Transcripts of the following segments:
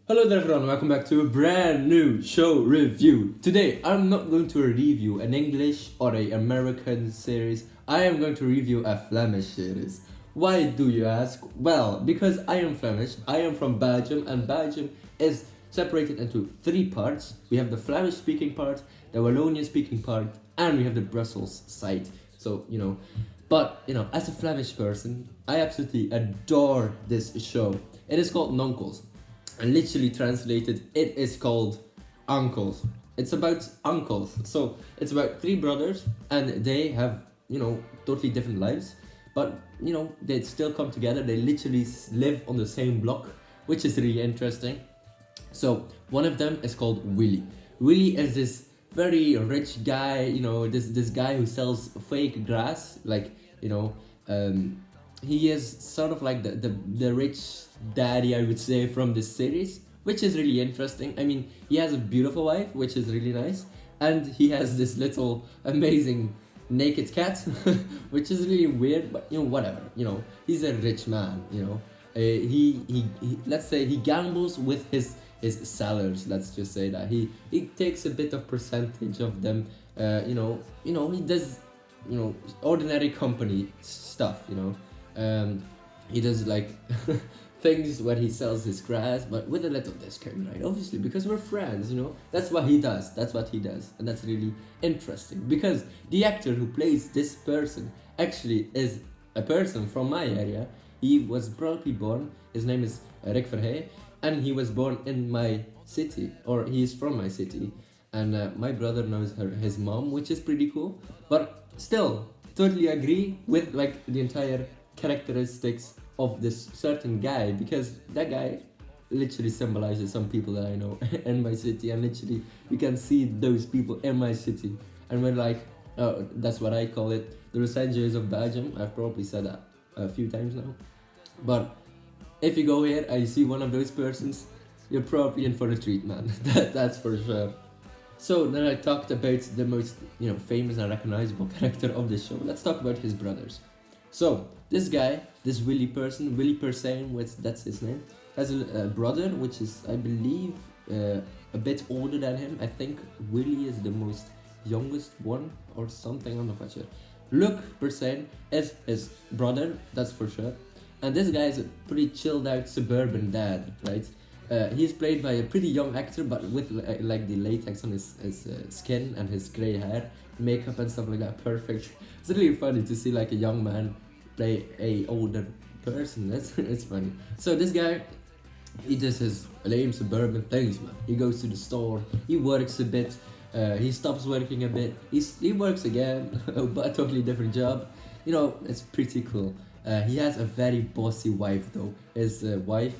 Hello there everyone, welcome back to a brand new show review. Today I'm not going to review an English or an American series, I am going to review a Flemish series. Why do you ask? Well, because I am Flemish, I am from Belgium, and Belgium is separated into three parts. We have the Flemish speaking part, the Wallonian speaking part, and we have the Brussels side. But as a Flemish person, I absolutely adore this show. It is called Nonkels. And literally translated, it is called Uncles. It's about uncles. So it's about three brothers, and they have, totally different lives. But, they still come together. They literally live on the same block, which is really interesting. So one of them is called Willy. Willy is this very rich guy, this guy who sells fake grass, he is sort of like the rich daddy, I would say, from this series, which is really interesting. I mean, he has a beautiful wife, which is really nice, and he has this little amazing naked cat, which is really weird, but whatever. He's a rich man. He let's say he gambles with his sellers. Let's just say that he takes a bit of percentage of them. He does ordinary company stuff. He does like things where he sells his grass, but with a little discount, right? Obviously, because we're friends. That's what he does. That's what he does, and that's really interesting because the actor who plays this person actually is a person from my area. He was probably born. His name is Rick Verhey, and he was born in my city, or he is from my city, and my brother knows his mom, which is pretty cool. But still, totally agree with like the entire characteristics of this certain guy, because that guy literally symbolizes some people that I know in my city, and literally you can see those people in my city, and we're like, oh, that's what I call it, the Los Angeles of Belgium. I've probably said that a few times now, but if you go here and you see one of those persons, you're probably in for a treat, man. That's for sure. So then I talked about the most famous and recognizable character of the show. Let's talk about his brothers. So this guy, this Willy person, Willy Persane, which that's his name, has a brother which is, I believe, a bit older than him. I think Willy is the most youngest one or something. I'm not quite sure. Luc Persane is his brother, that's for sure. And this guy is a pretty chilled out suburban dad, right? He's played by a pretty young actor, but with like the latex on his skin and his grey hair, makeup and stuff like that, perfect. It's really funny to see like a young man play a older person. It's funny. So this guy, he does his lame suburban things, man. He goes to the store, he works a bit, he stops working a bit, he works again, but a totally different job. It's pretty cool. He has a very bossy wife though. His wife,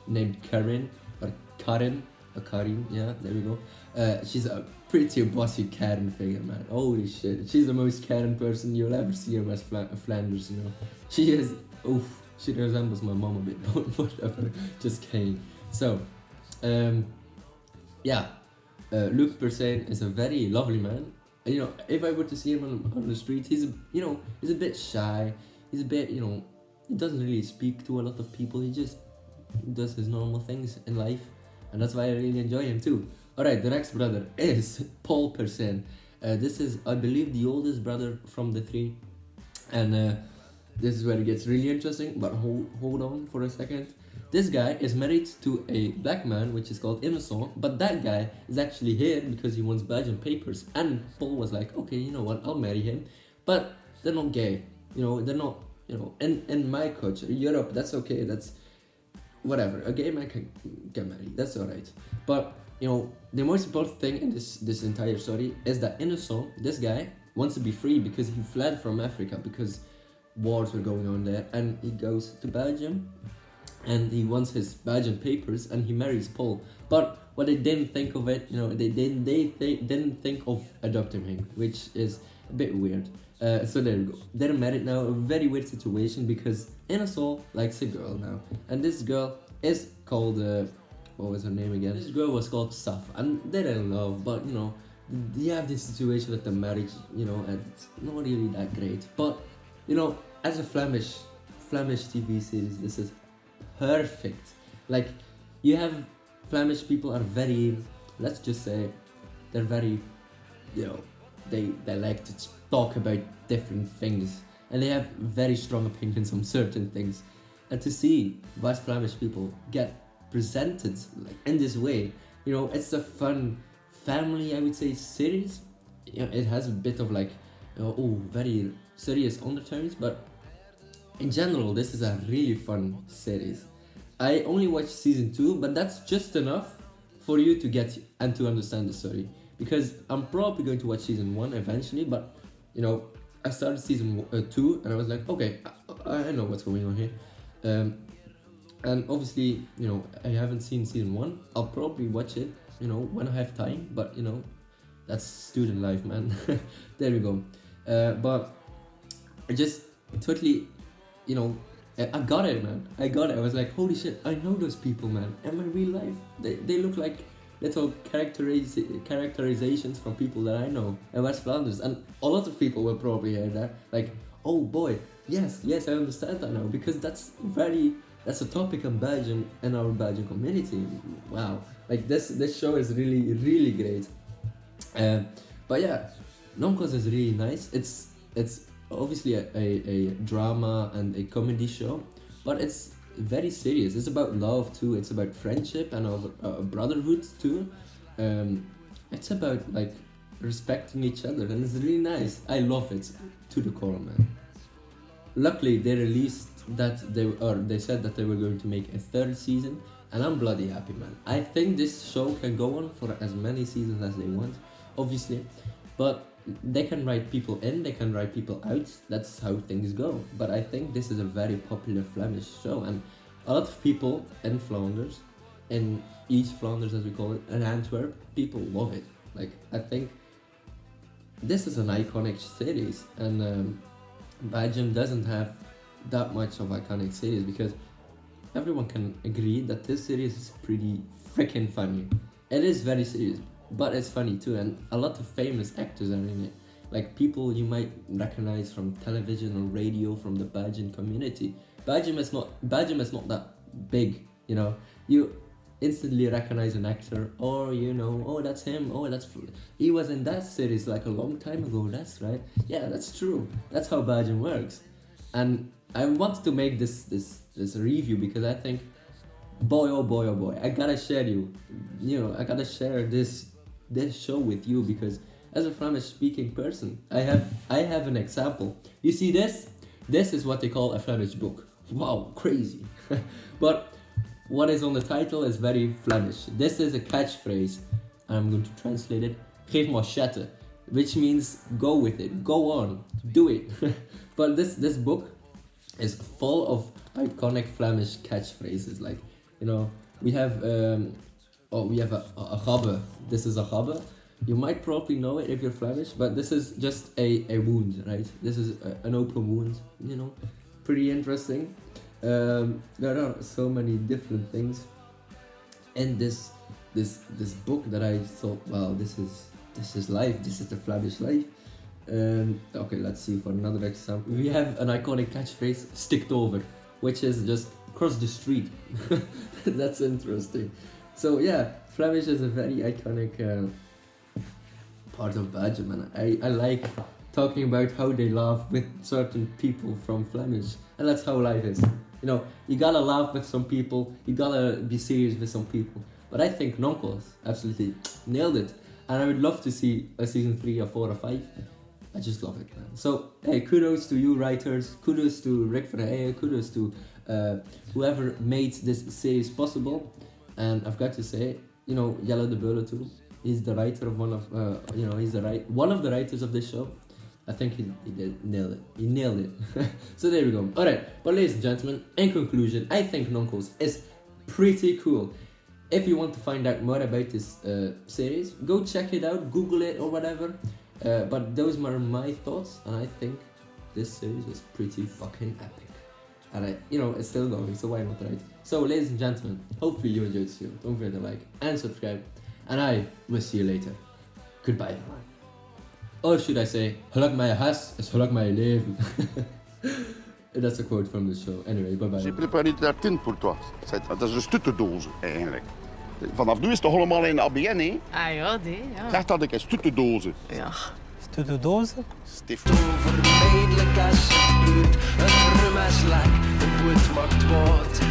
named Karen or Karen or Karin, yeah, there we go. She's a pretty bossy Karen figure, man. Holy shit, she's the most Karen person you'll ever see in West Flanders. She is. Oof, she resembles my mom a bit. Whatever, just kidding. So, yeah, Luc Persane is a very lovely man. If I were to see him on the street, he's a bit shy. He's a bit, he doesn't really speak to a lot of people. He just does his normal things in life, and that's why I really enjoy him too. Alright, the next brother is Paul Persane. This is, I believe, the oldest brother from the three, and this is where it gets really interesting, but hold on for a second. This guy is married to a black man, which is called Innocent, but that guy is actually here because he wants Belgian papers, and Paul was like, okay, you know what, I'll marry him, but they're not gay, they're not, in my culture, Europe, that's okay, that's whatever, a gay man can get married, that's alright. But the most important thing in this entire story is that Innocent, this guy, wants to be free because he fled from Africa because wars were going on there, and he goes to Belgium and he wants his Belgian papers, and he marries Paul. But what they didn't think of it, they didn't think of adopting him, which is a bit weird. So there you go. They're married now. A very weird situation because Innocent likes a girl now, and this girl is called what was her name again? This girl was called Saf, and they're in love. But you have this situation with the marriage, and it's not really that great. But as a Flemish TV series, this is perfect. Like you have Flemish people are very, let's just say, they're very, you know, they like to talk about different things, and they have very strong opinions on certain things. And to see West Flemish people get presented like in this way, it's a fun family, I would say, series. It has a bit of like, very serious undertones, but in general, this is a really fun series. I only watched season 2, but that's just enough for you to get and to understand the story. Because I'm probably going to watch season 1 eventually, but I started season 2 and I was like, okay, I know what's going on here. And obviously, I haven't seen season 1. I'll probably watch it, when I have time, but that's student life, man. There we go. But I just totally, I got it, man. I got it. I was like, holy shit, I know those people, man. In my real life, they look like little characterizations from people that I know in West Flanders. And a lot of people will probably hear that. Like, oh boy, yes, I understand that now. Because that's a topic in Belgium, in our Belgian community. Wow. Like, this show is really, really great. But yeah, Nonkels is really nice. It's obviously a drama and a comedy show, but it's very serious. It's about love too. It's about friendship and brotherhood too. It's about like respecting each other, and it's really nice. I love it to the core, man. Luckily, they released that they said that they were going to make a third season, and I'm bloody happy, man. I think this show can go on for as many seasons as they want, obviously, but they can write people in, they can write people out. That's how things go. But I think this is a very popular Flemish show, and a lot of people in Flanders, in East Flanders as we call it, in Antwerp, people love it. Like, I think this is an iconic series, and Belgium doesn't have that much of iconic series, because everyone can agree that this series is pretty freaking funny. It is very serious, but it's funny too, and a lot of famous actors are in it, like people you might recognize from television or radio from the Belgian community. Belgium is not that big, you instantly recognize an actor, or oh, that's him, oh, he was in that series like a long time ago. That's right, yeah, that's true. That's how Belgium works. And I wanted to make this review because I think, boy, oh boy, oh boy, I gotta share this show with you, because as a Flemish speaking person, I have an example. You see this is what they call a Flemish book. Wow, crazy. But what is on the title is very Flemish. This is a catchphrase. I'm going to translate it. Geef maar chatten, which means go with it, go on, do it. But this book is full of iconic Flemish catchphrases. Like, we have a gabbe. This is a gabbe. You might probably know it if you're Flemish, but this is just a wound, right? This is an open wound, pretty interesting. There are so many different things in this book that I thought, wow, this is life. This is the Flemish life. Okay, let's see for another example. We have an iconic catchphrase, stikt over, which is just cross the street. That's interesting. So yeah, Flemish is a very iconic part of Belgium, and I like talking about how they laugh with certain people from Flemish, and that's how life is. You gotta laugh with some people, you gotta be serious with some people. But I think Nonkels absolutely nailed it, and I would love to see a season 3 or 4 or 5. I just love it, man. So hey, kudos to you writers, kudos to Rick Verheijen, kudos to whoever made this series possible. And I've got to say, Jelle de Beule too. He's the writer of one of the writers of this show. I think he did nail it. He nailed it. So there we go. Alright, but ladies and gentlemen, in conclusion, I think Nonkels is pretty cool. If you want to find out more about this series, go check it out, Google it or whatever. But those are my thoughts, and I think this series is pretty fucking epic. And it's still going, so why not, right? So ladies and gentlemen, hopefully you enjoyed this video. Don't forget to like and subscribe, and I will see you later. Goodbye, everyone. Or should I say, geluk met je has is geluk met je leven. That's a quote from the show. Anyway, bye bye. J'ai préparé de la tinte pour toi. Dat is een stuttendoze, eigenlijk. Vanaf nu is het allemaal in ABN, hè? Ah ja, die, ja. Zeg dat ik een stuttendoze. Ja. Is het de dozen? Stift. Vermijdelijk als